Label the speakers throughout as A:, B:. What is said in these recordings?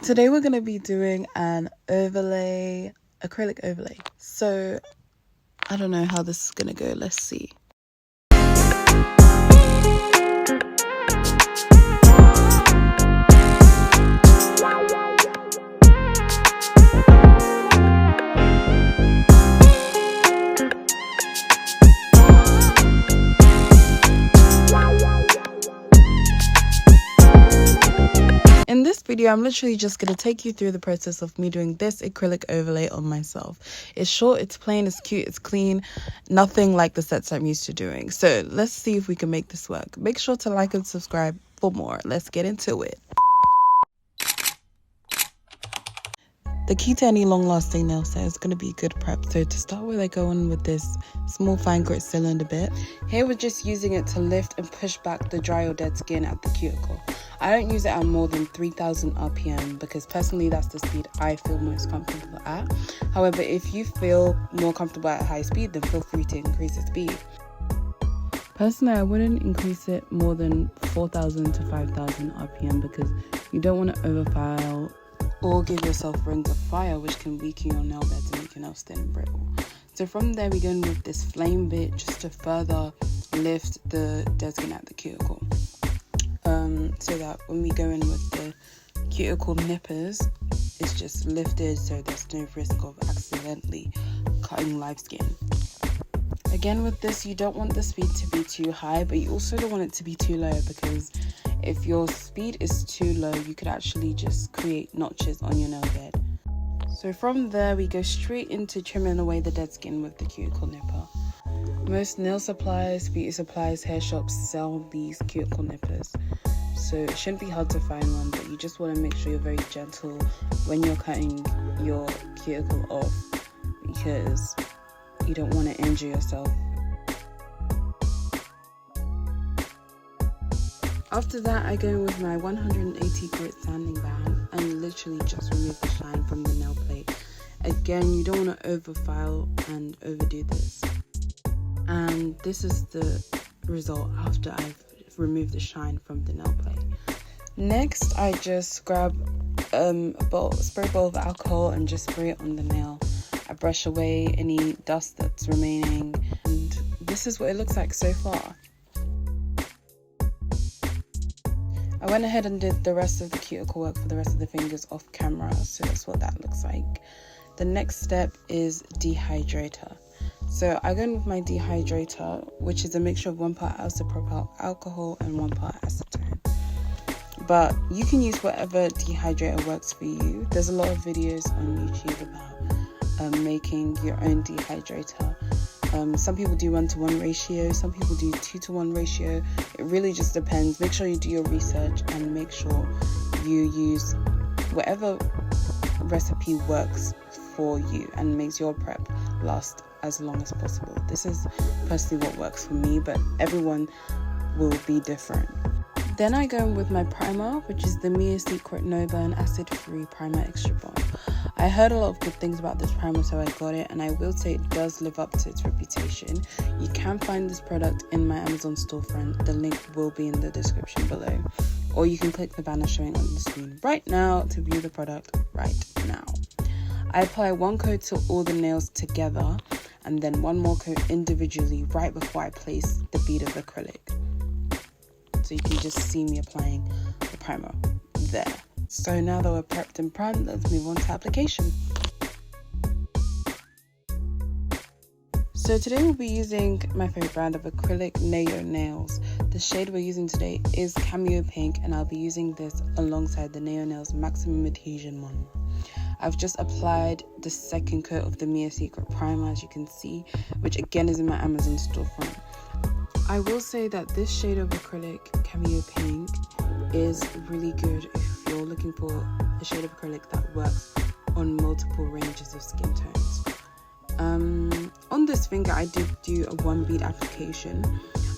A: Today we're going to be doing an overlay, acrylic overlay. So I don't know how this is going to go. Let's see. In this video, I'm literally just going to take you through the process of me doing this acrylic overlay on myself. It's short, it's plain, it's cute, it's clean, nothing like the sets I'm used to doing. So let's see if we can make this work. Make sure to like and subscribe for more. Let's get into it. The key to any long-lasting nail set is going to be good prep. So to start with, I go in with this small fine grit cylinder bit. Here we're just using it to lift and push back the dry or dead skin at the cuticle. I don't use it at more than 3000 RPM because personally that's the speed I feel most comfortable at. However, if you feel more comfortable at high speed, then feel free to increase the speed. Personally, I wouldn't increase it more than 4000 to 5000 RPM because you don't want to overfile or give yourself rings of fire, which can weaken your nail beds and make your nails thin and brittle. So from there, we go in with this flame bit just to further lift the dead skin at the cuticle. So that when we go in with the cuticle nippers, it's just lifted so there's no risk of accidentally cutting live skin. Again, with this, you don't want the speed to be too high, but you also don't want it to be too low, because if your speed is too low, you could actually just create notches on your nail bed. So from there, we go straight into trimming away the dead skin with the cuticle nipper. Most nail suppliers, beauty supplies, hair shops sell these cuticle nippers. So it shouldn't be hard to find one, but you just want to make sure you're very gentle when you're cutting your cuticle off, because you don't want to injure yourself. After that, I go in with my 180 grit sanding band and literally just remove the shine from the nail plate. Again, you don't want to overfile and overdo this. And this is the result after I've removed the shine from the nail plate. Next, I just grab a spray bowl of alcohol and just spray it on the nail. I brush away any dust that's remaining, and this is what it looks like so far. I went ahead and did the rest of the cuticle work for the rest of the fingers off camera, so that's what that looks like. The next step is dehydrator. So I go in with my dehydrator, which is a mixture of 1 part isopropyl alcohol and 1 part acetone. But you can use whatever dehydrator works for you. There's a lot of videos on YouTube about making your own dehydrator. Some people do 1-to-1 ratio, some people do 2-to-1 ratio. It really just depends. Make sure you do your research and make sure you use whatever recipe works for you and makes your prep last as long as possible. This is personally what works for me, but everyone will be different. Then I go in with my primer, which is the Mia Secret Nova and acid-free primer extra bond. I heard a lot of good things about this primer, so I got it, and I will say it does live up to its reputation. You can find this product in my Amazon storefront. The link will be in the description below, or you can click the banner showing on the screen right now to view the product right now. I apply 1 coat to all the nails together, and then 1 more coat individually right before I place the bead of acrylic. So you can just see me applying the primer there. So now that we're prepped and primed, let's move on to application. So today we'll be using my favorite brand of acrylic, Neo Nails. The shade we're using today is Cameo Pink, and I'll be using this alongside the Neo Nails Maximum Adhesion one. I've just applied the 2nd coat of the Mia Secret primer, as you can see, which again is in my Amazon storefront. I will say that this shade of acrylic, Cameo Pink, is really good if you're looking for a shade of acrylic that works on multiple ranges of skin tones. On this finger, I did do a 1 bead application,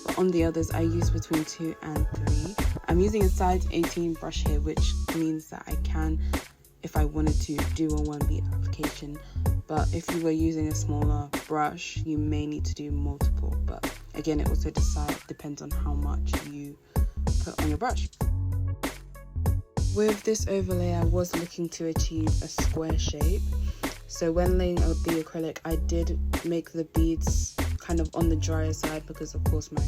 A: but on the others, I used between 2 and 3. I'm using a size 18 brush here, which means that I can, if I wanted to, do a 1 bead application. But if you were using a smaller brush, you may need to do multiple. But again, it also depends on how much you put on your brush. With this overlay, I was looking to achieve a square shape. So when laying out the acrylic, I did make the beads kind of on the drier side because of course my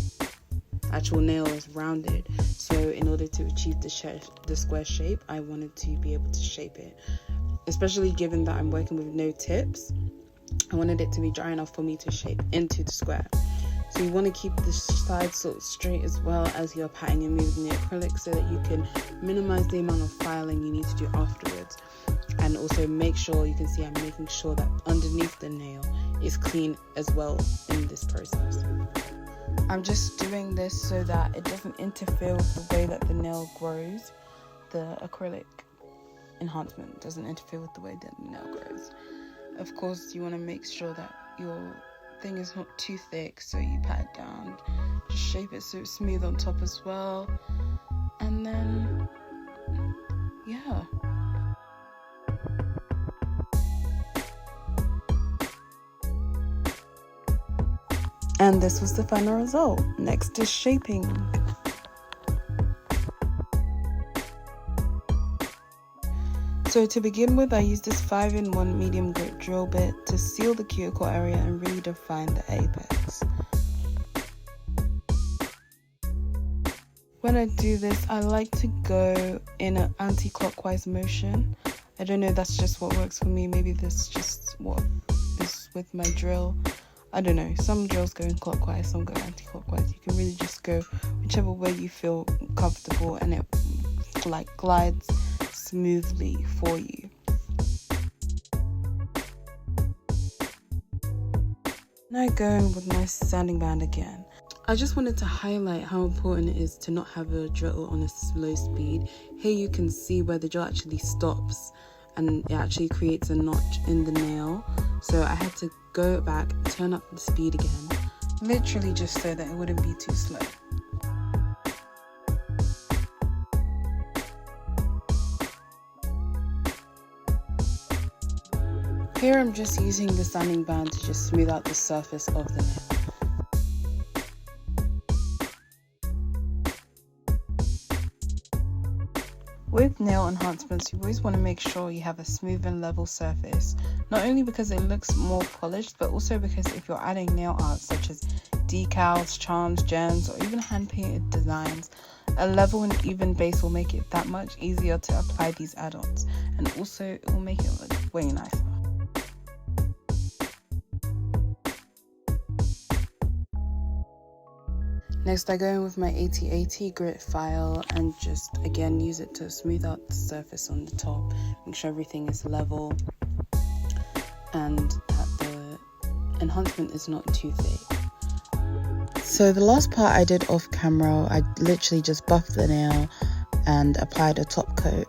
A: actual nail is rounded. So in order to achieve the square shape, I wanted to be able to shape it. Especially given that I'm working with no tips, I wanted it to be dry enough for me to shape into the square. So you want to keep the sides sort of straight as well as you're patting and moving the acrylic so that you can minimize the amount of filing you need to do afterwards. And also make sure, you can see I'm making sure that underneath the nail is clean as well in this process. I'm just doing this so that it doesn't interfere with the way that the nail grows. The acrylic enhancement doesn't interfere with the way that the nail grows. Of course, you want to make sure that your thing is not too thick, so you pat it down, just shape it so it's smooth on top as well, and then yeah. And this was the final result. Next is shaping. So to begin with, I used this 5-in-1 medium grit drill bit to seal the cuticle area and really define the apex. When I do this, I like to go in an anti-clockwise motion. I don't know, that's just what works for me. Maybe this is just what is with my drill. I don't know, some drills go in clockwise, some go anti-clockwise. You can really just go whichever way you feel comfortable, and it like glides smoothly for you. Now go in with my sanding band again. I just wanted to highlight how important it is to not have a drill on a slow speed. Here you can see where the drill actually stops and it actually creates a notch in the nail. So I had to go back, turn up the speed again, literally just so that it wouldn't be too slow. Here I'm just using the sanding band to just smooth out the surface of the nail. With nail enhancements, you always want to make sure you have a smooth and level surface, not only because it looks more polished, but also because if you're adding nail art such as decals, charms, gems, or even hand-painted designs, a level and even base will make it that much easier to apply these add-ons, and also it will make it look way nicer. Next, I go in with my 8080 grit file and just again use it to smooth out the surface on the top, make sure everything is level and that the enhancement is not too thick. So the last part I did off camera, I literally just buffed the nail and applied a top coat.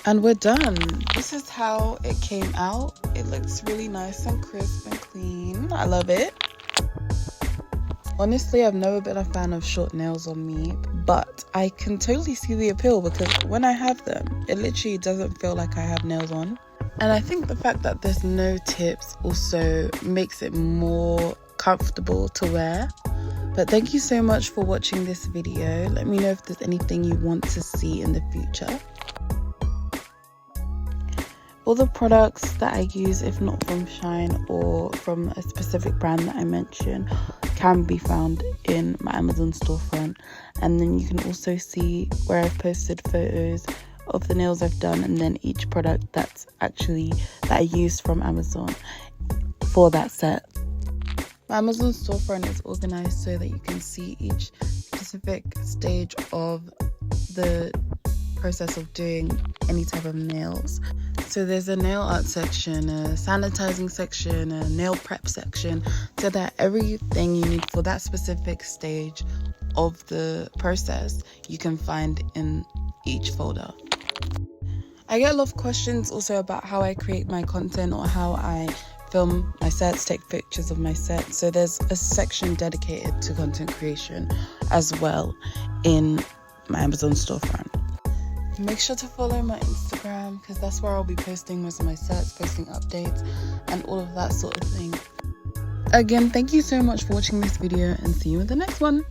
A: And we're done. This is how it came out. It looks really nice and crisp and clean. I love it. Honestly, I've never been a fan of short nails on me, but I can totally see the appeal because when I have them, it literally doesn't feel like I have nails on. And I think the fact that there's no tips also makes it more comfortable to wear. But thank you so much for watching this video. Let me know if there's anything you want to see in the future. All the products that I use, if not from Shine or from a specific brand that I mentioned, can be found in my Amazon storefront. And then you can also see where I've posted photos of the nails I've done and then each product that I used from Amazon for that set. My Amazon storefront is organized so that you can see each specific stage of the process of doing any type of nails. So there's a nail art section, a sanitizing section, a nail prep section, so that everything you need for that specific stage of the process you can find in each folder. I get a lot of questions also about how I create my content or how I film my sets, take pictures of my sets. So there's a section dedicated to content creation as well in my Amazon storefront. Make sure to follow my Instagram because that's where I'll be posting most of my sets, posting updates and all of that sort of thing. Again, thank you so much for watching this video and see you in the next one.